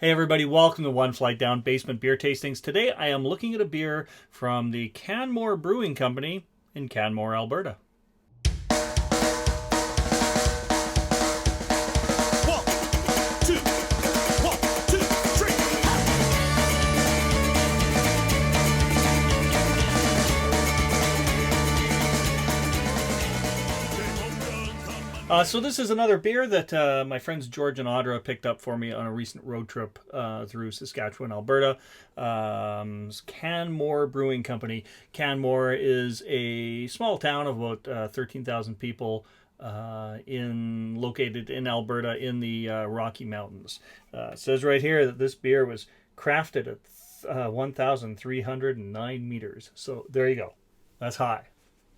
Hey everybody, welcome to One Flight Down Basement Beer Tastings. Today I am looking at a beer from the Canmore Brewing Company in Canmore, Alberta. So this is another beer that my friends George and Audra picked up for me on a recent road trip through Saskatchewan, Alberta. Canmore Brewing Company. Canmore is a small town of about 13,000 people located in Alberta in the Rocky Mountains. It says right here that this beer was crafted at 1,309 meters. So there you go. That's high,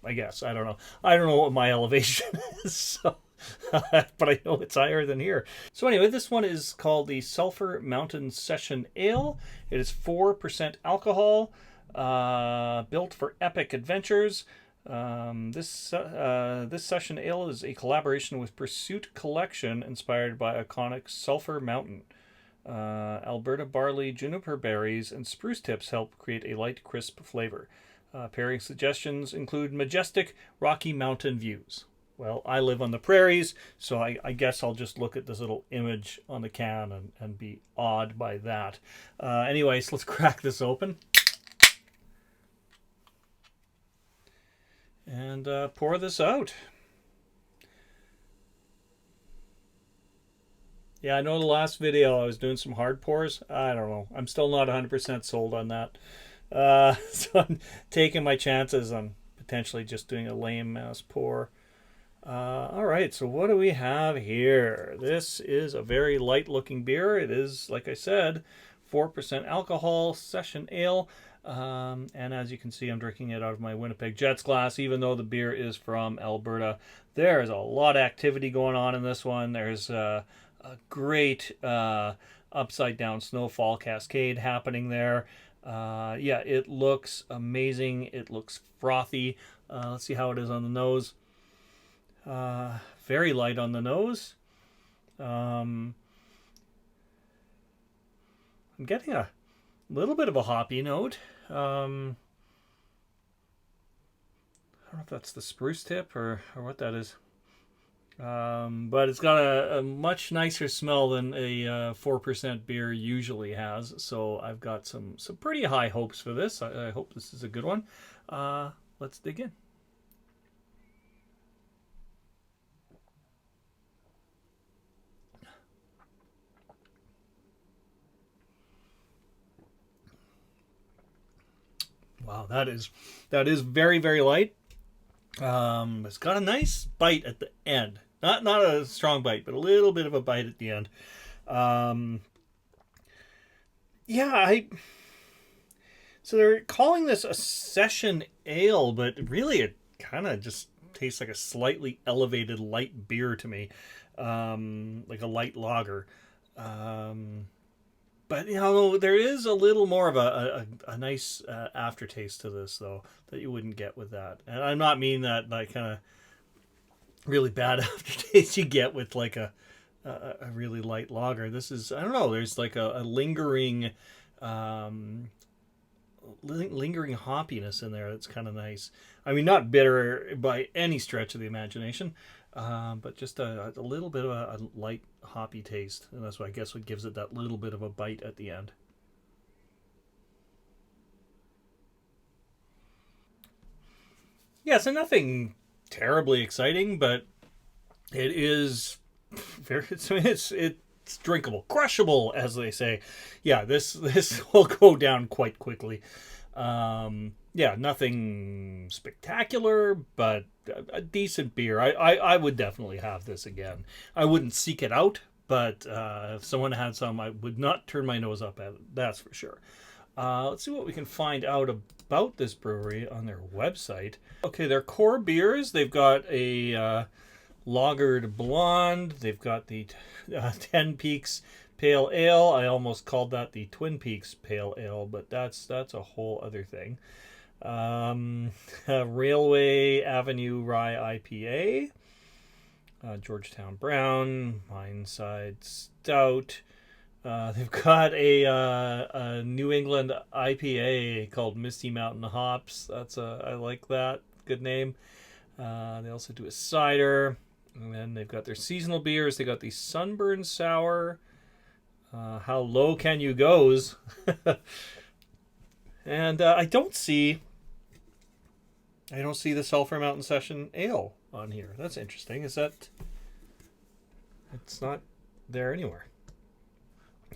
I guess. I don't know. I don't know what my elevation is, so but I know it's higher than here. So anyway, this one is called the Sulphur Mountain Session Ale. It is 4% alcohol, built for epic adventures. This Session Ale is a collaboration with Pursuit Collection, inspired by iconic Sulphur Mountain. Alberta barley, juniper berries, and spruce tips help create a light, crisp flavor. Pairing suggestions include majestic Rocky Mountain views. Well, I live on the prairies, so I guess I'll just look at this little image on the can and be awed by that. Anyways, let's crack this open. And pour this out. Yeah, I know the last video I was doing some hard pours. I don't know. I'm still not 100% sold on that. So I'm taking my chances on potentially just doing a lame mass pour. Alright, so what do we have here? This is a very light looking beer. It is, like I said, 4% alcohol, session ale. And as you can see, I'm drinking it out of my Winnipeg Jets glass, even though the beer is from Alberta. There's a lot of activity going on in this one. There's a great upside down snowfall cascade happening there. Yeah, it looks amazing. It looks frothy. Let's see how it is on the nose. Very light on the nose. I'm getting a little bit of a hoppy note. I don't know if that's the spruce tip or what that is. But it's got a much nicer smell than a 4% beer usually has. So I've got some pretty high hopes for this. I hope this is a good one. Let's dig in. Wow, that is very, very light. It's got a nice bite at the end. Not a strong bite, but a little bit of a bite at the end. So they're calling this a session ale, but really it kind of just tastes like a slightly elevated light beer to me, like a light lager. But, you know, there is a little more of a nice aftertaste to this, though, that you wouldn't get with that. And I'm not meaning that like kind of really bad aftertaste you get with like a really light lager. This is, I don't know, there's like a lingering hoppiness in there that's kind of nice. I mean, not bitter by any stretch of the imagination, but just a little bit of a light hoppy taste, and that's what I guess what gives it that little bit of a bite at the end. Yeah, so nothing terribly exciting, but it is very. It's drinkable, crushable, as they say. Yeah, this will go down quite quickly. Yeah, nothing spectacular, but a decent beer. I would definitely have this again. I wouldn't seek it out, but if someone had some, I would not turn my nose up at it. That's for sure. Let's see what we can find out about this brewery on their website. Okay, their core beers, they've got a lagered blonde. They've got the 10 Peaks Pale Ale. I almost called that the Twin Peaks Pale Ale, but that's a whole other thing. Railway Avenue Rye IPA. Georgetown Brown, Mineside Stout, They've got a New England IPA called Misty Mountain Hops. I like that. Good name. They also do a cider. And then they've got their seasonal beers. They got the Sunburn Sour. How Low Can You Goes. And I don't see the Sulphur Mountain Session Ale on here. That's interesting. It's not there anywhere.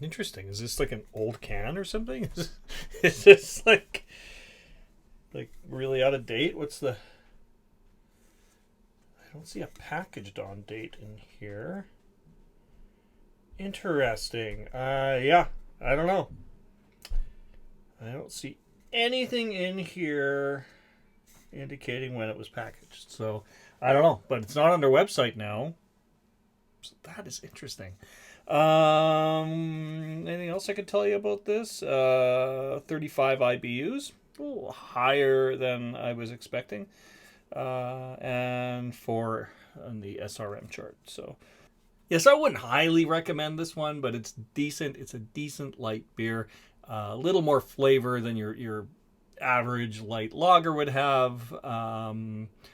Interesting. Is this like an old can or something? Is this like really out of date? I don't see a packaged on date in here. Interesting. Yeah, I don't know. I don't see anything in here indicating when it was packaged. So I don't know, but it's not on their website now. So that is interesting. Anything else I could tell you about this? 35 IBUs, a little higher than I was expecting, and 4 on the SRM chart. So, yes, I wouldn't highly recommend this one, but it's decent. It's a decent light beer, a little more flavor than your average light lager would have.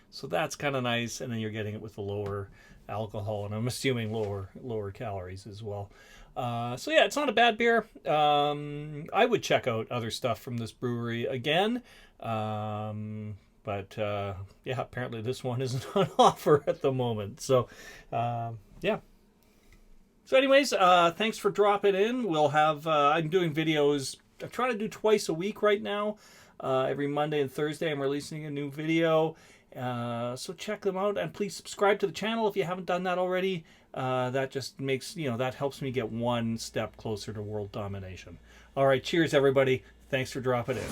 So that's kind of nice, and then you're getting it with the lower alcohol, and I'm assuming lower calories as well. So yeah, it's not a bad beer. I would check out other stuff from this brewery again, but yeah, apparently this one isn't on offer at the moment. So yeah. So anyways, thanks for dropping in. We'll have I'm doing videos. I'm trying to do twice a week right now. Every Monday and Thursday I'm releasing a new video. So check them out, and please subscribe to the channel if you haven't done that already. That just makes, that helps me get one step closer to world domination. All right, cheers everybody. Thanks for dropping in.